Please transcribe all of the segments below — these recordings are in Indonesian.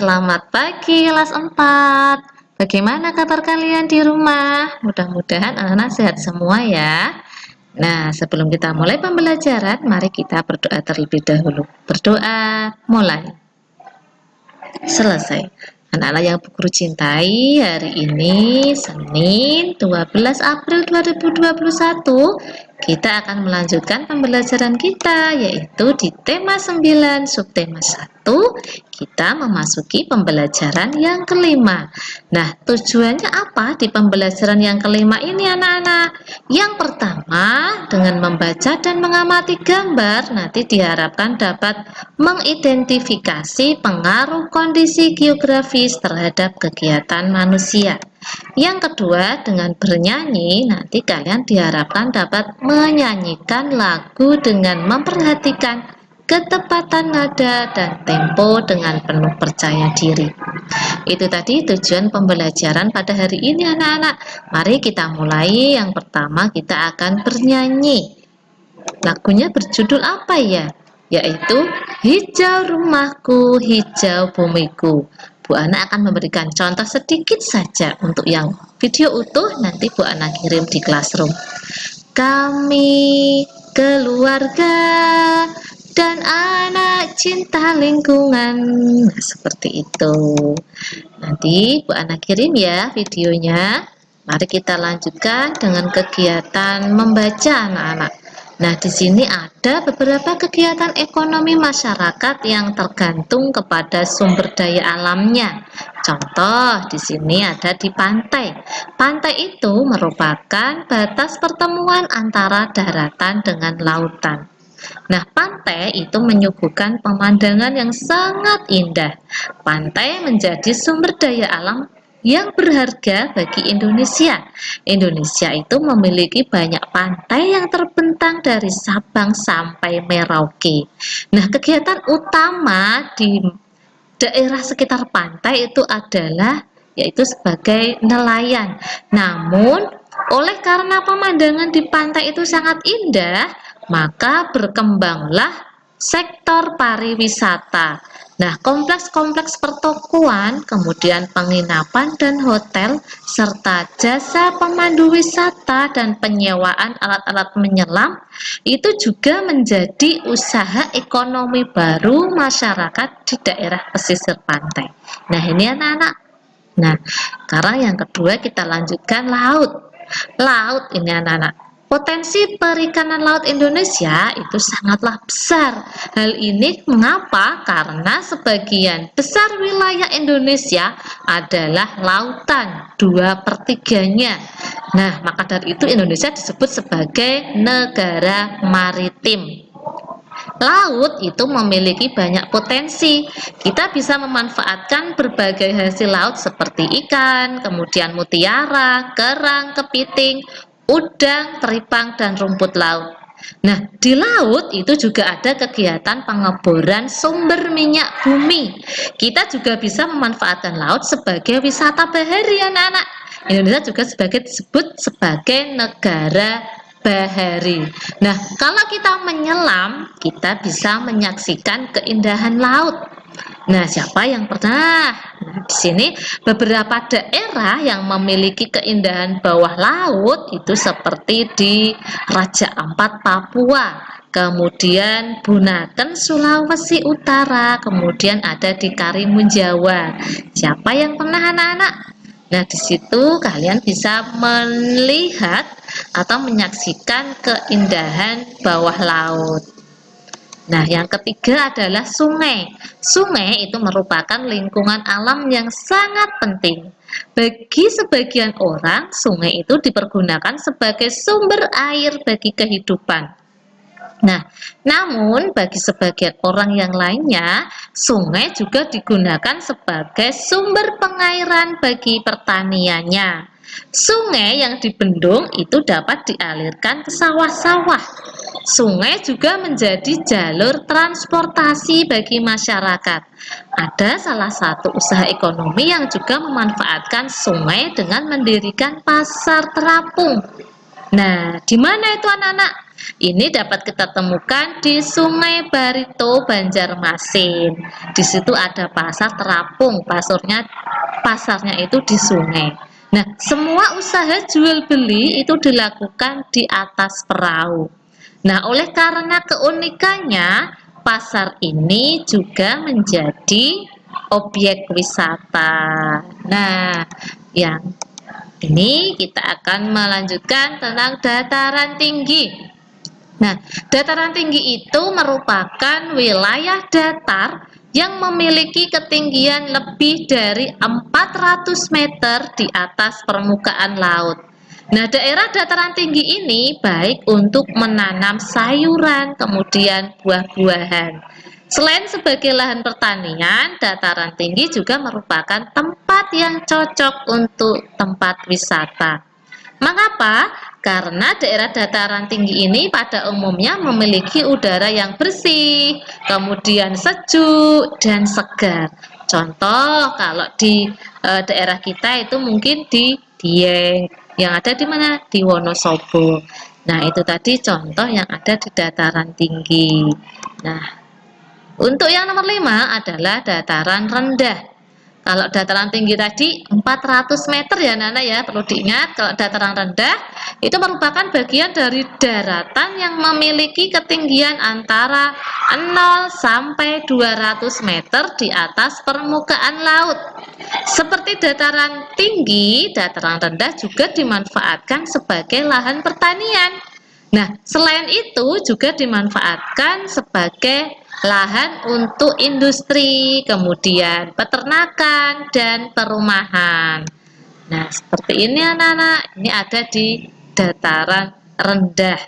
selamat pagi kelas 4. Bagaimana kabar kalian di rumah? Mudah-mudahan anak-anak sehat semua ya. Nah, sebelum kita mulai pembelajaran, mari kita berdoa terlebih dahulu. Berdoa, mulai. Selesai. Anak-anak yang Bu Guru cintai, hari ini Senin 12 April 2021 kita akan melanjutkan pembelajaran kita, yaitu di tema 9 subtema 1 kita memasuki pembelajaran yang kelima. Nah, tujuannya apa di pembelajaran yang kelima ini anak-anak? Yang pertama, dengan membaca dan mengamati gambar nanti diharapkan dapat mengidentifikasi pengaruh kondisi geografis terhadap kegiatan manusia. Yang kedua, dengan bernyanyi nanti kalian diharapkan dapat menyanyikan lagu dengan memperhatikan ketepatan nada dan tempo dengan penuh percaya diri. Itu tadi tujuan pembelajaran pada hari ini anak-anak. Mari kita mulai. Yang pertama kita akan bernyanyi. Lagunya berjudul apa ya? Yaitu Hijau Rumahku, Hijau Bumiku. Bu Ana akan memberikan contoh sedikit saja. Untuk yang video utuh nanti Bu Ana kirim di classroom. Kami keluarga dan anak cinta lingkungan. Nah, seperti itu. Nanti Bu Ana kirim ya videonya. Mari kita lanjutkan dengan kegiatan membaca anak-anak. Nah, di sini ada beberapa kegiatan ekonomi masyarakat yang tergantung kepada sumber daya alamnya. Contoh, di sini ada di pantai. Pantai itu merupakan batas pertemuan antara daratan dengan lautan. Nah, pantai itu menyuguhkan pemandangan yang sangat indah. Pantai menjadi sumber daya alam yang berharga bagi Indonesia. Indonesia itu memiliki banyak pantai yang terbentang dari Sabang sampai Merauke. Nah, kegiatan utama di daerah sekitar pantai itu adalah yaitu sebagai nelayan. Namun, oleh karena pemandangan di pantai itu sangat indah, maka berkembanglah sektor pariwisata. Nah, kompleks-kompleks pertokoan, kemudian penginapan dan hotel, serta jasa pemandu wisata dan penyewaan alat-alat menyelam, itu juga menjadi usaha ekonomi baru masyarakat di daerah pesisir pantai. Nah, ini anak-anak. Nah, sekarang yang kedua kita lanjutkan laut. Laut ini anak-anak. Potensi perikanan laut Indonesia itu sangatlah besar. Hal ini mengapa? Karena sebagian besar wilayah Indonesia adalah lautan, 2/3-nya. Nah, maka dari itu Indonesia disebut sebagai negara maritim. Laut itu memiliki banyak potensi. Kita bisa memanfaatkan berbagai hasil laut seperti ikan, kemudian mutiara, kerang, kepiting, udang, teripang, dan rumput laut. Nah, di laut itu juga ada kegiatan pengeboran sumber minyak bumi. Kita juga bisa memanfaatkan laut sebagai wisata bahari anak-anak. Indonesia juga disebut sebagai negara bahari. Nah, kalau kita menyelam, kita bisa menyaksikan keindahan laut. Nah, siapa yang pernah? Nah, di sini beberapa daerah yang memiliki keindahan bawah laut itu seperti di Raja Ampat, Papua, kemudian Bunaken, Sulawesi Utara, kemudian ada di Karimun, Jawa. Siapa yang pernah anak-anak? Nah, di situ kalian bisa melihat atau menyaksikan keindahan bawah laut. Nah, yang ketiga adalah sungai. Sungai itu merupakan lingkungan alam yang sangat penting. Bagi sebagian orang, sungai itu dipergunakan sebagai sumber air bagi kehidupan. Nah, namun bagi sebagian orang yang lainnya, sungai juga digunakan sebagai sumber pengairan bagi pertaniannya. Sungai yang dibendung itu dapat dialirkan ke sawah-sawah. Sungai juga menjadi jalur transportasi bagi masyarakat. Ada salah satu usaha ekonomi yang juga memanfaatkan sungai dengan mendirikan pasar terapung. Nah, di mana itu anak-anak? Ini dapat kita temukan di Sungai Barito, Banjarmasin. Di situ ada pasar terapung, pasarnya itu di sungai. Nah, semua usaha jual beli itu dilakukan di atas perahu. Nah, oleh karena keunikannya, pasar ini juga menjadi objek wisata. Nah, yang ini kita akan melanjutkan tentang dataran tinggi. Nah, dataran tinggi itu merupakan wilayah datar yang memiliki ketinggian lebih dari 400 meter di atas permukaan laut. Nah, daerah dataran tinggi ini baik untuk menanam sayuran, kemudian buah-buahan. Selain sebagai lahan pertanian, dataran tinggi juga merupakan tempat yang cocok untuk tempat wisata. Mengapa? Karena daerah dataran tinggi ini pada umumnya memiliki udara yang bersih, kemudian sejuk dan segar. Contoh kalau di daerah kita itu mungkin di Dieng, yang ada di mana? Di Wonosobo. Nah, itu tadi contoh yang ada di dataran tinggi. Nah, untuk yang nomor 5 adalah dataran rendah. Kalau dataran tinggi tadi 400 meter ya Nana ya, perlu diingat kalau dataran rendah itu merupakan bagian dari daratan yang memiliki ketinggian antara 0 sampai 200 meter di atas permukaan laut. Seperti dataran tinggi, dataran rendah juga dimanfaatkan sebagai lahan pertanian. Nah, selain itu juga dimanfaatkan sebagai lahan untuk industri, kemudian peternakan dan perumahan. Nah, seperti ini anak-anak, ini ada di dataran rendah.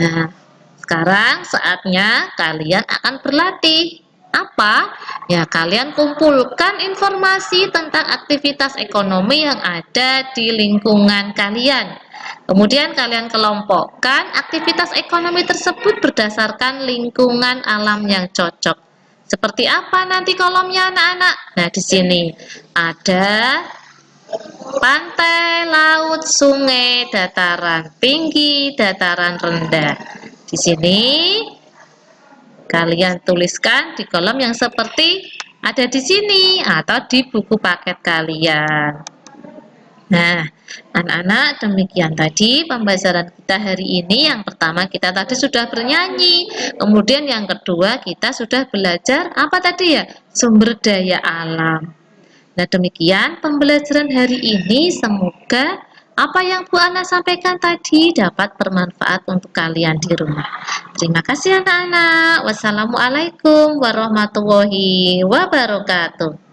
Nah, sekarang saatnya kalian akan berlatih. Apa? Ya, kalian kumpulkan informasi tentang aktivitas ekonomi yang ada di lingkungan kalian. Kemudian kalian kelompokkan aktivitas ekonomi tersebut berdasarkan lingkungan alam yang cocok. Seperti apa nanti kolomnya anak-anak? Nah, di sini ada pantai, laut, sungai, dataran tinggi, dataran rendah. Di sini kalian tuliskan di kolom yang seperti ada di sini atau di buku paket kalian. Nah, anak-anak, demikian tadi pembelajaran kita hari ini. Yang pertama kita tadi sudah bernyanyi, kemudian yang kedua kita sudah belajar apa tadi ya? Sumber daya alam. Nah, demikian pembelajaran hari ini. Semoga apa yang Bu Ana sampaikan tadi dapat bermanfaat untuk kalian di rumah. Terima kasih anak-anak. Wassalamualaikum warahmatullahi wabarakatuh.